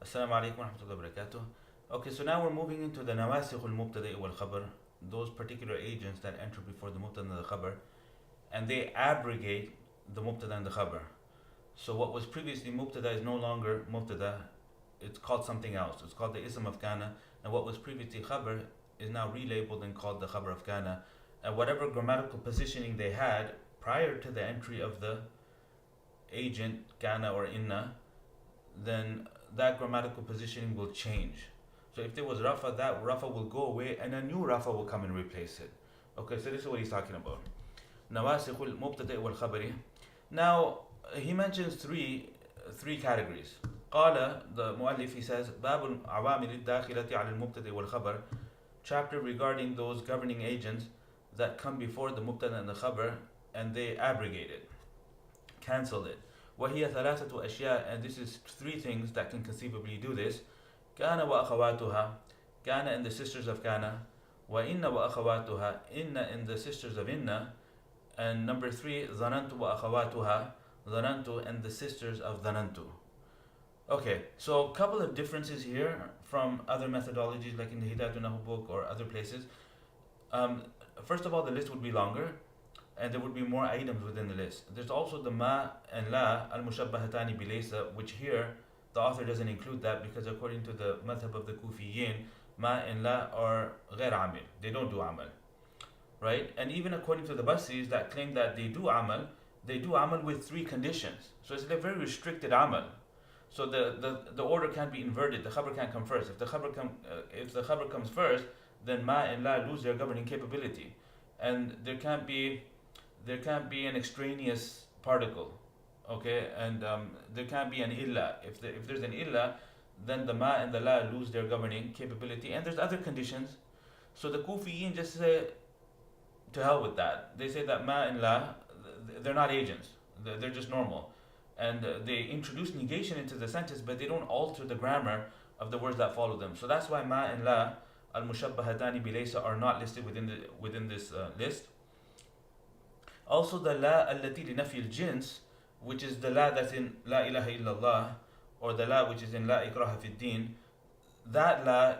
Assalamu alaikum wa rahmatullahi wa barakatuh. Okay, so now we're moving into the nawasikh al-mubtada wal khabar, those particular agents that enter before the mubtada and the khabar, and they abrogate the mubtada and the khabar. So what was previously mubtada is no longer mubtada, it's called something else. It's called the ism of Kaana, and what was previously khabar is now relabeled and called the khabar of Kaana. And whatever grammatical positioning they had prior to the entry of the agent Kaana or inna, then that grammatical positioning will change. So if there was rafa, that rafa will go away and a new rafa will come and replace it. Okay, so this is what he's talking about. Nawasikhul mubtada wal khabari. Now he mentions three categories. قال, the muallif, he says, باب العوامل الداخلة على المبتدأ والخبر, chapter regarding those governing agents that come before the mubtada and the khabar and they abrogate it, cancel it. وهي ثلاثة أشياء, and this is three things that can conceivably do this. كان وأخواتها, كان and the sisters of Kaana, وإن وأخواتها, إن and the sisters of Inna, and number three, ظننت وأخواتها, ظننت and the sisters of ظننت. Okay, so a couple of differences here from other methodologies like in the Hidayatun Nahu book or other places. First of all, the list would be longer and there would be more items within the list. There's also the ma and la al-mushabbahatani bi laysa, which here the author doesn't include that because according to the madhab of the Kufiyin, ma and la are ghair amil, they don't do amal, right? And even according to the Basris that claim that they do amal with three conditions. So it's a very restricted amal. So the order can't be inverted. The khabar can't come first. If the khabar comes first, then ma and la lose their governing capability, and there can't be an extraneous particle, okay, and there can't be an illa. If there's an illa, then the ma and the la lose their governing capability, and there's other conditions. So the Kufiyin just say, to hell with that. They say that ma and la, they're not agents. They're just normal. And they introduce negation into the sentence, but they don't alter the grammar of the words that follow them. So that's why ma and la al-mushabbahatani bi laysa are not listed within this list. Also the la allati li nafi al-jins, which is the la that's in la ilaha illallah, or the la which is in la ikraha fi din, that la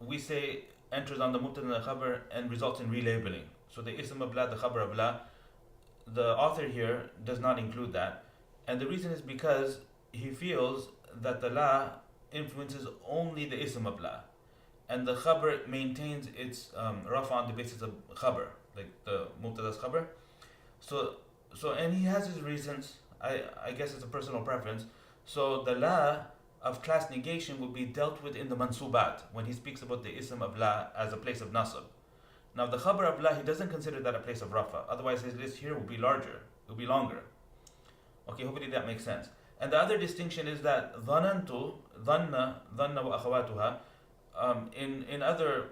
we say enters on the mubtada and the khabar and results in relabeling. So the ism of la, the khabar of la, the author here does not include that. And the reason is because he feels that the la influences only the ism of la, and the khabar maintains its rafa on the basis of khabar, like the mubtada's khabar. So and he has his reasons. I guess it's a personal preference. So the la of class negation will be dealt with in the mansubat when he speaks about the ism of la as a place of nasab. Now the khabar of la, he doesn't consider that a place of rafa. Otherwise his list here will be larger. It will be longer. Okay, hopefully that makes sense. And the other distinction is that dhanantu, dhanna wa akhawatuha, in other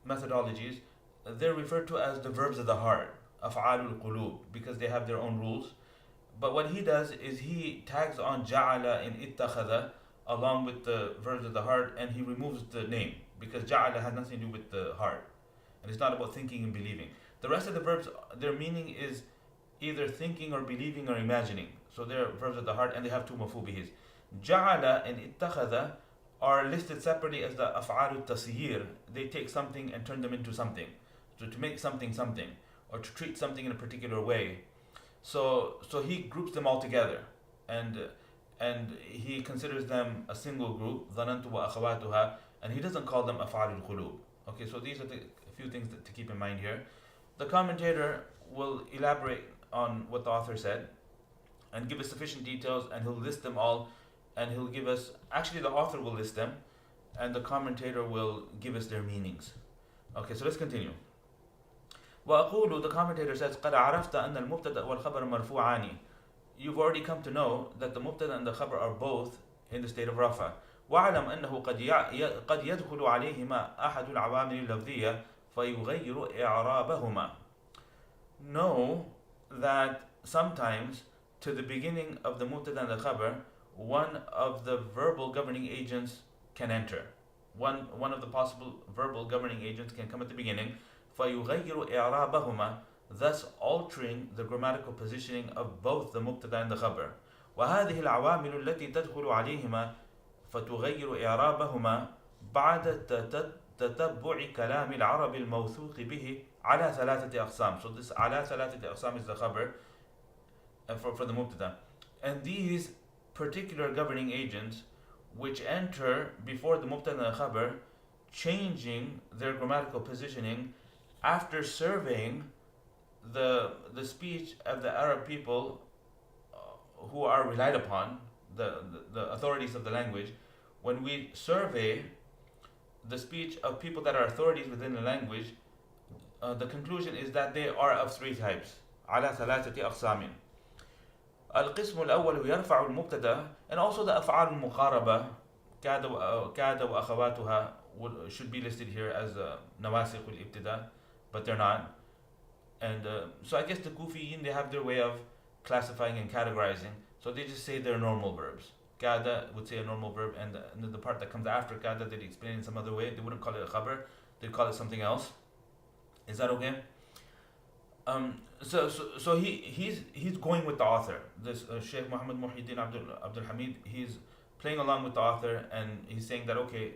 methodologies, they're referred to as the verbs of the heart, af'alul qulub, because they have their own rules. But what he does is he tags on ja'ala and ittakhadha along with the verbs of the heart, and he removes the name because ja'ala has nothing to do with the heart, and it's not about thinking and believing. The rest of the verbs, their meaning is either thinking or believing or imagining. So they're verbs of the heart and they have two maf'ul bihis. Ja'ala and ittakhadha are listed separately as the af'alut tasyir. They take something and turn them into something. So to make something, or to treat something in a particular way. So he groups them all together, and he considers them a single group, dhanantu wa akhawatuha, and he doesn't call them af'alul qulub. Okay, so these are a few things to keep in mind here. The commentator will elaborate on what the author said and give us sufficient details, and he'll list them all, and he'll give us, actually the author will list them and the commentator will give us their meanings. Okay, so let's continue. وأقول, the commentator says, قد عرفت أن المبتدأ والخبر مرفوعان. You've already come to know that the mubtada and the khabar are both in the state of rafa. وأعلم أنه قد يدخل عليهما أحد العوامل اللفظية فيغير إعرابهما. Know that sometimes to the beginning of the mubtada and the khabar, one of the verbal governing agents can enter. One of the possible verbal governing agents can come at the beginning. فَيُغَيِّرُ إِعْرَابَهُمَا, thus altering the grammatical positioning of both the mubtada and the khabar. وَهَذِهِ الْعَوَامِلُ الَّتِي تَدْخُلُ عَلَيْهِمَا فتغير إعرابهما بعد تتبع كلام العرب الموثوق به على ثلاثة أقسام. So this على ثلاثة أقسام is the khabar for the mubtada. And these particular governing agents which enter before the mubtada and the khabar, changing their grammatical positioning after surveying the speech of the Arab people who are relied upon, the authorities of the language. When we survey the speech of people that are authorities within the language, the conclusion is that they are of three types. على ثلاثة أقسام. القسم الأول يرفع المبتدأ, and also the أفعال المقاربة كاد وأخواتها should be listed here as نواسخ الابتداء, but they're not. And so I guess the Kufiyin, they have their way of classifying and categorizing. So they just say they're normal verbs. Kada would say a normal verb, and the part that comes after kada, they'd explain in some other way. They wouldn't call it a khabar, they'd call it something else. Is that okay? So he's going with the author. This Sheikh Muhammad Muhyiddin Abdul Hamid, he's playing along with the author, and he's saying that okay,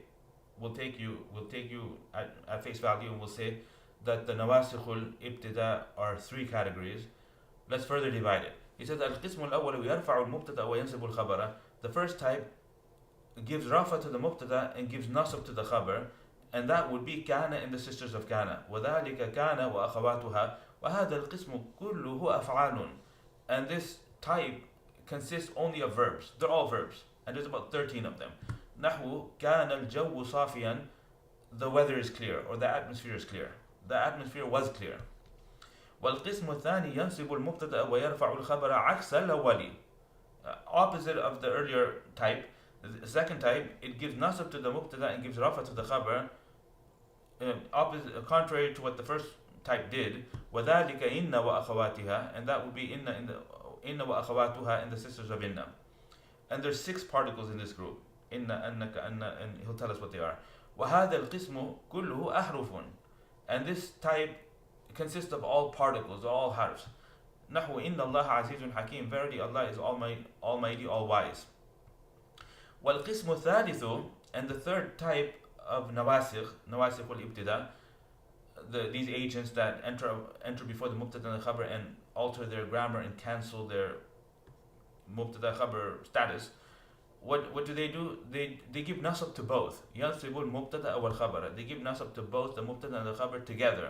we'll take you at face value, and we'll say that the nawasikhul ibtida are three categories. Let's further divide it. He says al-qism al-awwal yarfa'u al-mubtada wa yansibu al-khabara. The first type gives rafa to the mubtada and gives nasab to the khabar, and that would be Kaana and the sisters of Kaana. وَذَلِكَ كَانَ وَأَخَوَاتُهَا وَهَذَا الْقِسْمُ كُلُّهُ أَفْعَالٌ. And this type consists only of verbs. They're all verbs, and there's about 13 of them. نحو كان الجو صافيا, the weather is clear, or the atmosphere is clear. The atmosphere was clear. والقسم الثاني ينصب المبتدأ ويرفع الخبر عكس الأول. Opposite of the earlier type. The second type, it gives nasab to the mubtada and gives rafa to the khabar, contrary to what the first type did. وَذَلِكَ إِنَّ وَأَخَوَاتِهَا, and that would be إِنَّ وَأَخَوَاتُهَا, and the sisters of inna. And there's 6 particles in this group. Inna, annaka, anna, and he'll tell us what they are. وَهَذَا الْقِسْمُ كُلُّهُ أَحْرُفٌ. And this type consists of all particles, all harfs. نحو إِنَّ اللَّهَ عَزِيزٌ حَكِيمٌ. Verily Allah is almighty, all wise. والقسم الثالث, and the third type of نواسخ الابتداء, these agents that enter before the mubtada and the khabar and alter their grammar and cancel their mubtada khabar status. What do? They give nasab to both. ينصب المبتدا والخبر. They give nasab to both the mubtada and the khabar together,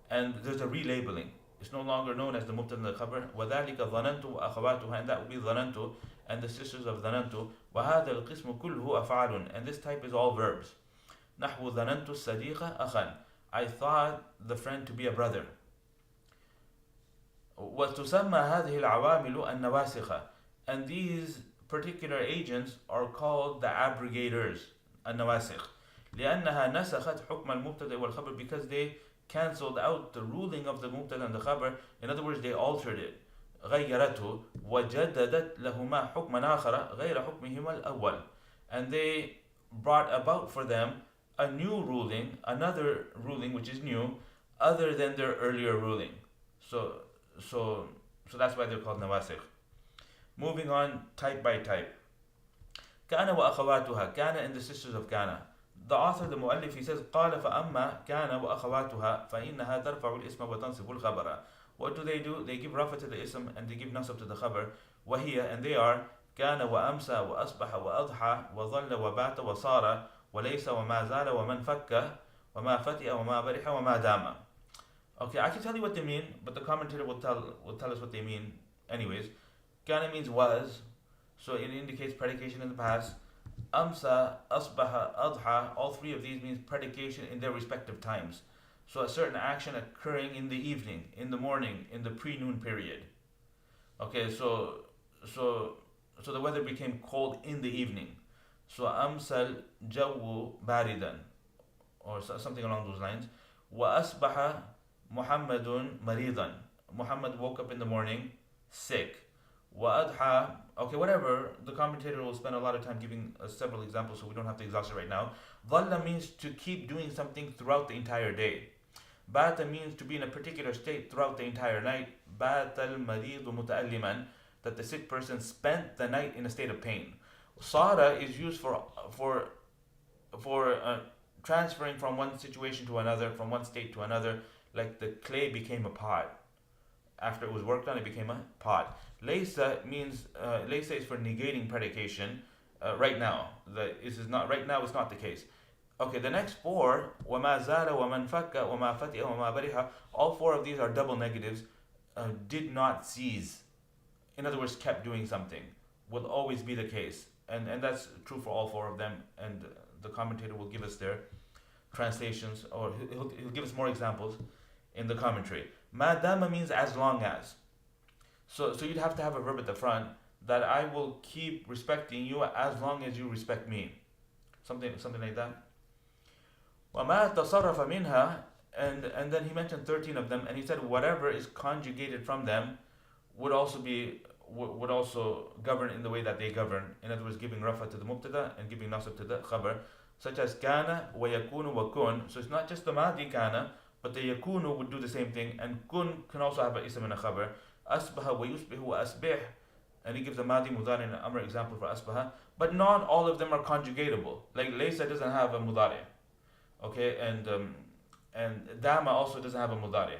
and there's a relabeling. It's no longer known as the mubtada and the khabar. وذلك ظننت وأخواتها, and that would be ظننت and the sisters of ظننت. وهذا القسم كله أفعال, and this type is all verbs. نحو ظننت الصديق أخا. I thought the friend to be a brother. وتسمى هذه العوامل النواسخة, and these particular agents are called the abrogators, النواسخ, لأنها نسخت حكم المبتدأ والخبر, because they cancelled out the ruling of the mubtada and the khabar. In other words, they altered it. غيرته وجددت لهما حكما آخر غير حكمهما الأول, and they brought about for them a new ruling, another ruling which is new, other than their earlier ruling. So that's why they're called nawasikh. Moving on type by type. كان وأخواتها, Kaana and the sisters of Kaana. The author, the muallif, he says قال فأما كان وأخواتها فإنها ترفع الاسم وتنصب الخبر. What do? They give rafa to the ism and they give nasab to the khabar. وهي, and they are كان وأمسى وأصبح وأضحى وظل وبات وصار وليس وما زال ومن فك وما فتئ وما برح وما دام. Okay, I can tell you what they mean, but the commentator will tell us what they mean anyways. Kana means was, so it indicates predication in the past. Amsa, Asbaha, Adhaa, all 3 of these means predication in their respective times. So a certain action occurring in the evening, in the morning, in the pre-noon period. Okay, so the weather became cold in the evening. So amsal jawu baridan, or something along those lines. Wa asbaha Muhammadun maridan. Muhammad woke up in the morning sick. Wa adha, okay, whatever. The commentator will spend a lot of time giving several examples, so we don't have to exhaust it right now. Dhalla means to keep doing something throughout the entire day. Baata means to be in a particular state throughout the entire night. Baata al-maridu muta'alliman, that the sick person spent the night in a state of pain. Saara is used for transferring from one situation to another, from one state to another. Like the clay became a pot. After it was worked on, it became a pot. Laysa means Laysa is for negating predication. Right now, this is not right now. It's not the case. Okay, the next four, وَمَا زَالَ وَمَنْ فَكَّ وَمَا فَتِئَ وَمَا بَرِحَ, all four of these are double negatives. Did not cease. In other words, kept doing something. Will always be the case. And that's true for all four of them. And the commentator will give us their translations, or he'll give us more examples in the commentary. Maa Daama means as long as. So you'd have to have a verb at the front, that I will keep respecting you as long as you respect me. Something like that. وَمَا تَصَرَّفَ مِنْهَا, and then he mentioned 13 of them, and he said whatever is conjugated from them would also govern in the way that they govern. In other words, giving rafa to the mubtada and giving nasab to the khabar, such as kana wa yakunu wa kun. So it's not just the madi kana, but the yakunu would do the same thing, and kun can also have an ism and a khabar. Asbaha wa yusbihu wa asbih, and he gives a madi mudari and an amr example for asbaha. But not all of them are conjugatable. Like laysa doesn't have a mudari, okay, and dama also doesn't have a mudari.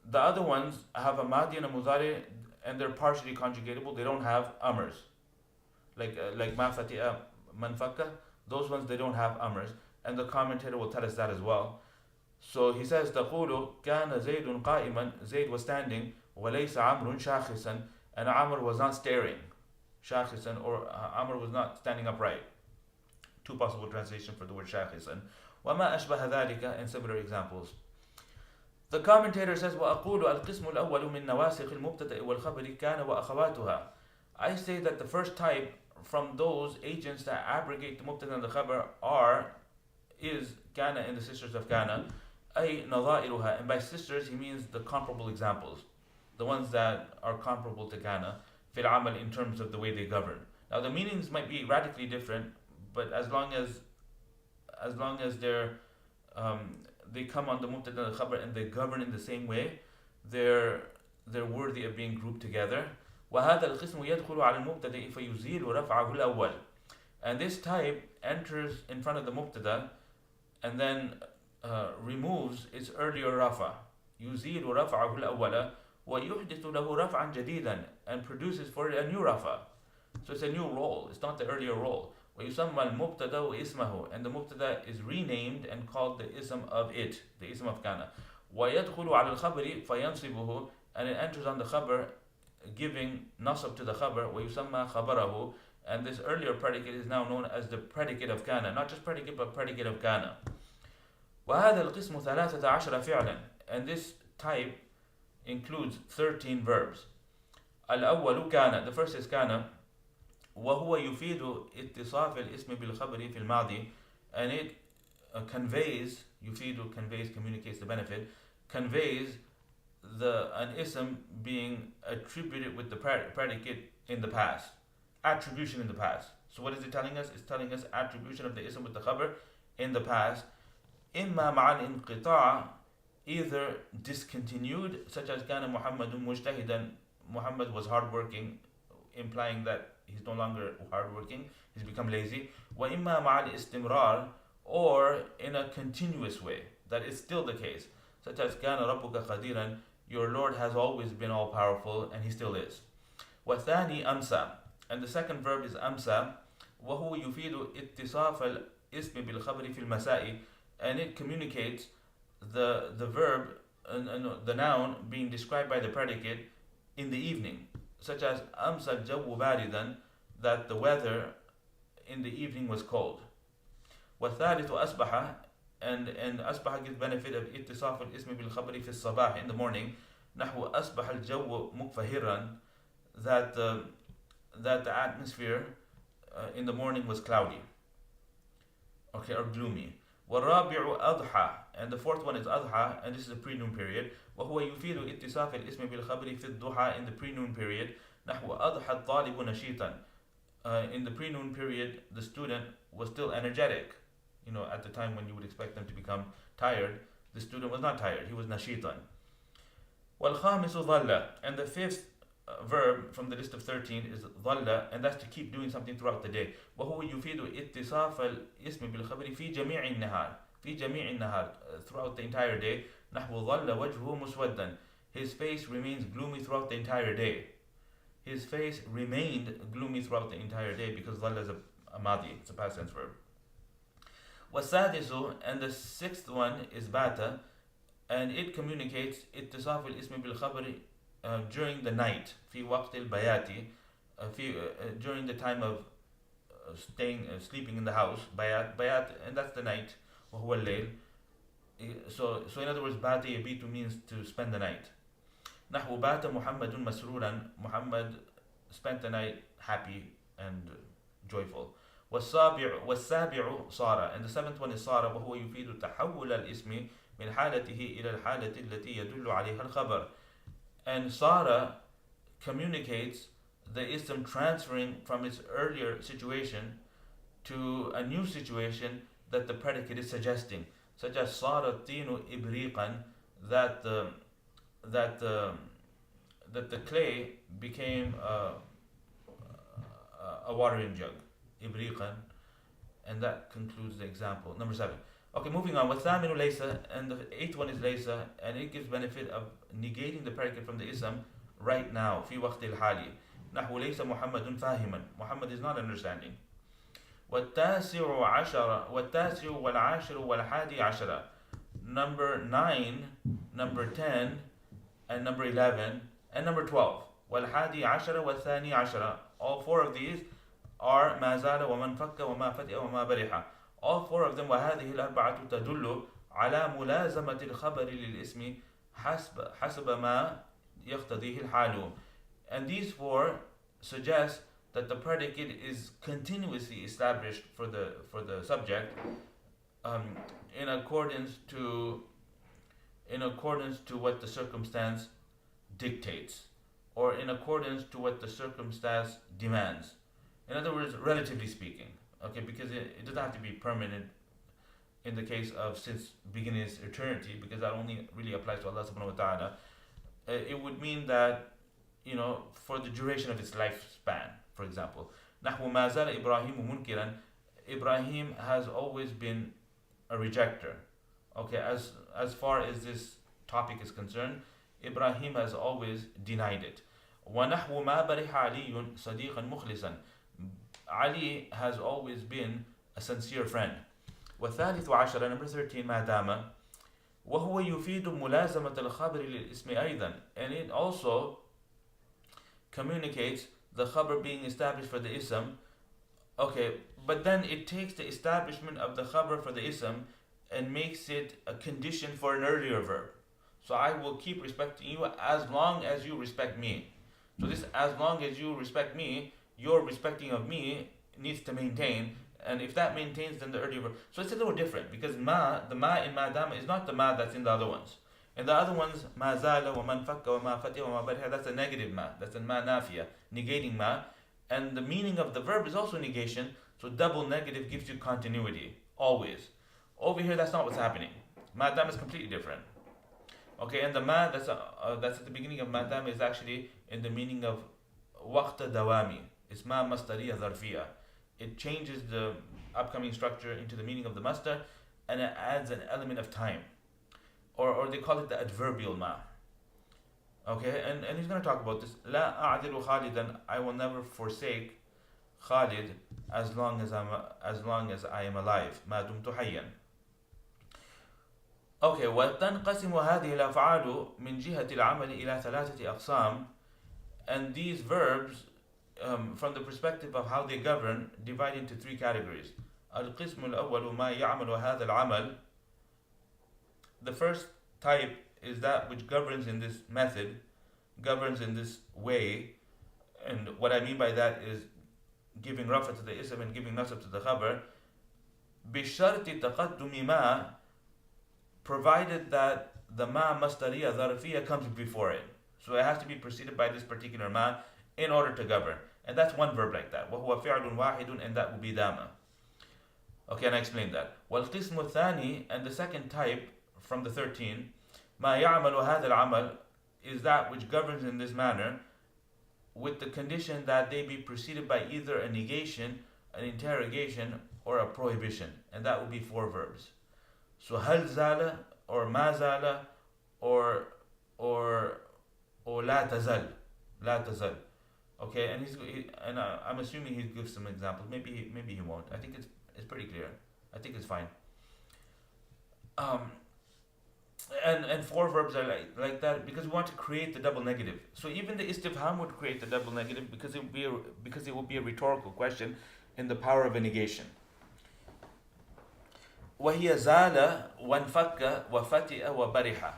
The other ones have a madi and a mudari, and they're partially conjugatable. They don't have amrs. Like ma fati'a, man fakka, those ones they don't have amrs. And the commentator will tell us that as well. So he says, تقول كان زيد قائما, Zayd was standing, وليس عمرو شاخصا, and Amr was not staring. شاخصا, or Amr was not standing upright. Two possible translations for the word شاخصا. وما أشبه ذلك, and similar examples. The commentator says, وأقول القسم الأول من نواسخ المبتدأ والخبر كان وأخواتها. I say that the first type from those agents that abrogate the mubtada and the khabar is Kaana and the sisters of Kaana. أي نظائرها, and by sisters he means the comparable examples, the ones that are comparable to Kaana في العمل, in terms of the way they govern. Now the meanings might be radically different, but as long as they come on the mubtada and the khabar and they govern in the same way, they're worthy of being grouped together. وهذا القسم يدخل على المبتدأ فيزيل رفعه الأول. And this type enters in front of the mubtada and then removes its earlier rafa. يزيل رفعه الأول ويحدث له رفعا جديدا, and produces for it a new rafa. So it's a new role, it's not the earlier role. ويسمى المبتدا واسمه, and the mubtada is renamed and called the ism of it, the ism of Kaana. ويدخل على الخبر فينصبه, and it enters on the khabar, giving nasab to the khabar. ويسمى خبره, and this earlier predicate is now known as the predicate of Kaana, not just predicate but predicate of Kaana. وهذا القسم 13 فعلا, and this type includes 13 verbs. الأول كان, the first is Kaana, وهو يفيد اتصاف الاسم بالخبر في الماضي, and it conveys, يفيد conveys, communicates the benefit, conveys an ism being attributed with the predicate in the past, attribution in the past. So what is it telling us? It's telling us attribution of the ism with the khabar in the past. إما مع الانقطاع, either discontinued, such as كان محمد مجتهدا, Muhammad was hardworking, implying that he's no longer hardworking, he's become lazy. وإما مع الاستمرار, or in a continuous way, that is still the case, such as كان ربك قديرا, your Lord has always been all powerful and he still is. والثاني أمسى, and the second verb is أمسى, وهو يفيد اتصاف الاسم بالخبر في المساء, and it communicates the verb and the noun being described by the predicate in the evening, such as أمسى الجو باردا, that the weather in the evening was cold. والثالث أصبح, and أصبح gives benefit of اتصاف الاسم بالخبر في الصباح, in the morning. نحو أصبح الجو مكفهرا, that the atmosphere in the morning was cloudy, okay, or gloomy. والرابع أضحى, and the fourth one is أضحى, and this is the pre-noon period. وهو يفيد اتصاف الاسم بالخبر في الضحى, in the pre-noon period. نحو أضحى الطالب نشيطا, in the pre-noon period the student was still energetic. You know, at the time when you would expect them to become tired, the student was not tired, he was nashitan. والخامس ظل, and the fifth verb from the list of 13 is Dhallah, and that's to keep doing something throughout the day. وهو يفيد اتصاف الاسم بالخبر في جميع النهار. في جميع النهار, throughout the entire day. نحو ظل وجهه مسودا. His face remains gloomy throughout the entire day. His face remained gloomy throughout the entire day, because ظل is a madi, it's a past tense verb. والسادس, and the sixth one is Baata, and it communicates اتصاف الاسم بالخبر during the night. في وقت البيات, during the time of sleeping in the house. bayat, and that's the night. وهو الليل. So in other words, بات يبيت means to spend the night. نحو بات محمد مسرورا. Muhammad spent the night happy and joyful. والسابع صار, and the seventh one is صار, وهو يفيد تحول الاسم من حالته إلى الحالة التي يدل عليها الخبر. And صار communicates the ism transferring from its earlier situation to a new situation that the predicate is suggesting, such as صار الطين إبريقا, that the clay became a watering jug, إبريقا, and that concludes the example. Number 7. Okay, moving on. والثامن Laysa, and the 8th one is Laysa, and it gives benefit of negating the predicate from the ism right now. في وقت الحالي. نحو ليس محمد فاهما. Muhammad is not understanding. والتاسع والعاشر والحادي عشر. Number 9, number 10, and number 11, and number 12. والحادي عشر والثاني عشر. All 4 of these are ما زال ومن فك وما فتئ وما برح. All 4 of them, وهذه الأربعة تدل على ملازمة الخبر للاسم حسب ما يقتضيه الحال. And these 4 suggest that the predicate is continuously established for the subject, in accordance to what the circumstance dictates, or in accordance to what the circumstance demands. In other words, relatively speaking. Okay, because it doesn't have to be permanent in the case of since beginning its eternity, because that only really applies to Allah subhanahu wa ta'ala. It would mean that, for the duration of its lifespan, for example. نحو ما زال إبراهيم منكرا. Ibrahim has always been a rejecter. Okay, as far as this topic is concerned, Ibrahim has always denied it. ونحو ما برح علي صديقا مخلصا. Ali has always been a sincere friend. والثالث عشر, number 13, ما دام. وهو يفيد ملازمة الخبر للاسم أيضا, and it also communicates the khabar being established for the ism. Okay, but then it takes the establishment of the khabar for the ism and makes it a condition for an earlier verb. So I will keep respecting you as long as you respect me. So this as long as you respect me, your respecting of me needs to maintain, and if that maintains, then the earlier verb. So it's a little different, because the ma in Maa Daama is not the ma that's in the other ones. In the other ones, Maa Zaala wa man fakka wa ma fatiha wa ma barha, that's a negative ma, that's a ma nafiya, negating ma, and the meaning of the verb is also negation, so double negative gives you continuity, always. Over here, that's not what's happening. Maa Daama is completely different. Okay, and the ma that's at the beginning of Maa Daama is actually in the meaning of waqta dawami. It's ma mastariya dharfiya. It changes the upcoming structure into the meaning of the mastar, and it adds an element of time. Or they call it the adverbial ma. Okay, and he's going to talk about this. لا أعذر خالدا, I will never forsake Khalid as long as I am alive. ما دمت حيا. Okay, وتنقسم هذه الأفعال من جهة العمل إلى 3 أقسام, and these verbs, from the perspective of how they govern, divide into 3 categories. القسم الأول ما يعمل هذا العمل. The first type is that which governs in this method, governs in this way, and what I mean by that is giving rafa to the ism and giving nasab to the khabar. بشرط تقدم ما, provided that the ma mastariya dharfiya comes before it. So it has to be preceded by this particular ma in order to govern. And that's one verb like that. وهو فعل واحد, and that will be dama. Okay, and I explained that. والقسم الثاني, and the second type from the 13, ما يعمل هذا العمل, is that which governs in this manner. with the condition that they be preceded by either a negation, an interrogation, or a prohibition, and that would be 4 verbs. So هل زال or ما زال or لا تزال, لا تزال. Okay, and I'm assuming he'll give some examples. Maybe he won't. I think it's pretty clear. I think it's fine. And 4 verbs are like that because we want to create the double negative. So even the istifham would create the double negative because it will be a rhetorical question in the power of a negation. وهي زال وانفك وفتئ وبرح.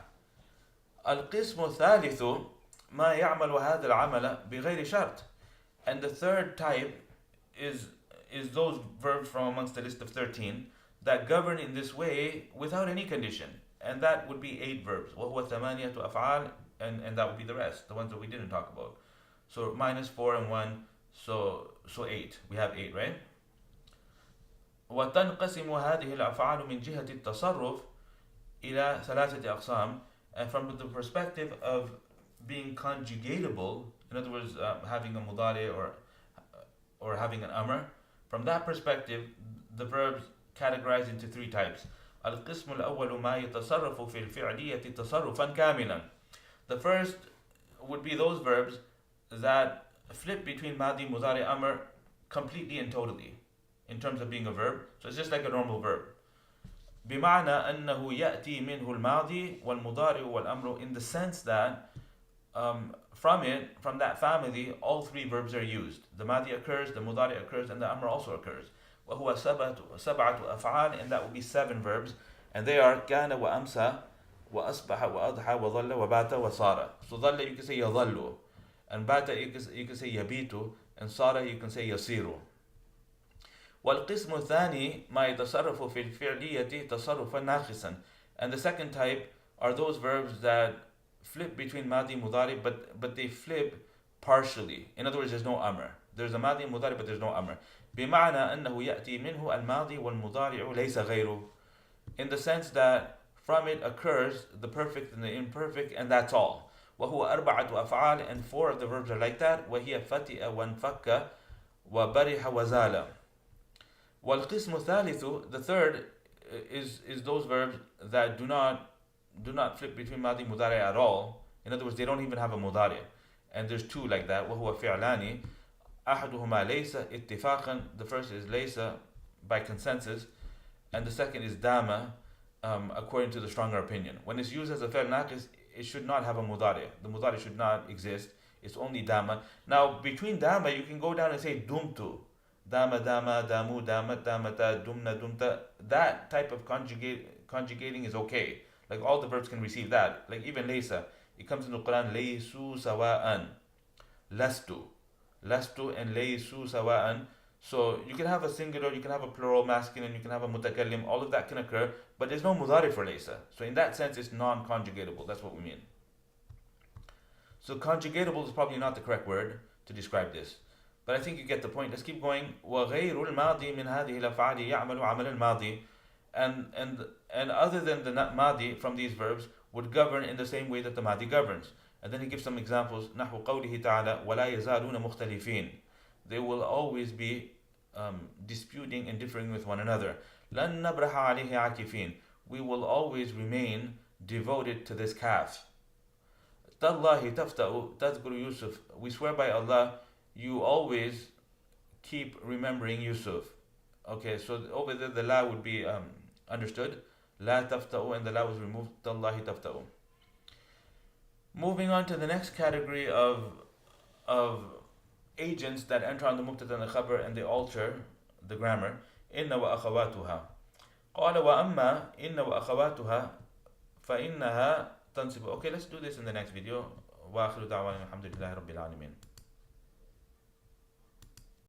القسم الثالث ما يعمل هذا العمل بغير شرط. And the third type is those verbs from amongst the list of 13 that govern in this way without any condition. And that would be 8 verbs. وهو ثمانية أفعال, and that would be the rest, the ones that we didn't talk about. So minus 4 and 1, so 8. We have 8, right? وتنقسم هذه الأفعال من جهة التصرف إلى 3 أقسام. And from the perspective of being conjugatable, in other words, having a mudari or having an amr, from that perspective, the verbs categorize into 3 types. القسم الأول ما يتصرف في الفعلية تصرفا كاملا. The first would be those verbs that flip between madi, mudari, amr completely and totally in terms of being a verb. So it's just like a normal verb. بمعنى أنه يأتي منه الماضي والمضارع والأمر, in the sense that from that family, all 3 verbs are used. The madi occurs, the mudari occurs, and the amr also occurs. وهو سبعة أفعال, and that will be 7 verbs, and they are كان وأمسى وأصبح وأضحى وظل وبات وصار. So ظل you can say يظل, and bata you can say يبيت, and صار you can say يصير. والقسم الثاني ما يتصرف في الفعلية تصرفا ناقصا. And the second type are those verbs that flip between madi and mudari, but they flip partially. In other words, there's no amr. There's a madi and mudari, but there's no amr. بمعنى أنه يأتي منه الماضي والمضارع ليس غيره. In the sense that from it occurs the perfect and the imperfect, and that's all. وهو أربعة أفعال, and 4 of the verbs are like that. وهي فتئ وانفك وبرح وزال. والقسم الثالث, the third, is those verbs that do not flip between madi and mudari at all. In other words, they don't even have a mudari. And there's 2 like that. وهو فعلان أحدهما ليس اتفاقا. The first is Laysa by consensus, and the second is Daama according to the stronger opinion. When it's used as a fi'l naqis, it should not have a mudari. The mudari should not exist. It's only Daama. Now between Daama you can go down and say dumtu. Dama, dama, damu, damat, damata, dumna, dumta. That type of conjugating is okay. Like all the verbs can receive that. Like even Laysa, it comes in the Quran, Laysu sawa'an. Lastu and laysu sawa'an. So you can have a singular, you can have a plural masculine, you can have a mutakallim, all of that can occur, but there's no mudari for laysa. So in that sense, it's non-conjugatable. That's what we mean. So conjugatable is probably not the correct word to describe this, but I think you get the point. Let's keep going. وغير الماضي من هذه الأفعال يعمل عمل الماضي. And other than the madi from these verbs would govern in the same way that the madi governs. And then he gives some examples. نحو قوله تعالى ولا يزالون مختلفين. They will always be disputing and differing with one another. لن نبرح عليه عاكفين. We will always remain devoted to this calf. تالله تفتأ تذكر يوسف. We swear by Allah, you always keep remembering Yusuf. Okay, so over there the la would be understood. لا تفتأ, and the la was removed. تالله تفتأ. Moving on to the next category of agents that enter on the mubtada and the khabar and they alter the grammar. إن وأخواتها. قال وأما إن وأخواتها فإنها تنصب. Okay, let's do this in the next video. وآخر دعوانا الحمد لله رب العالمين.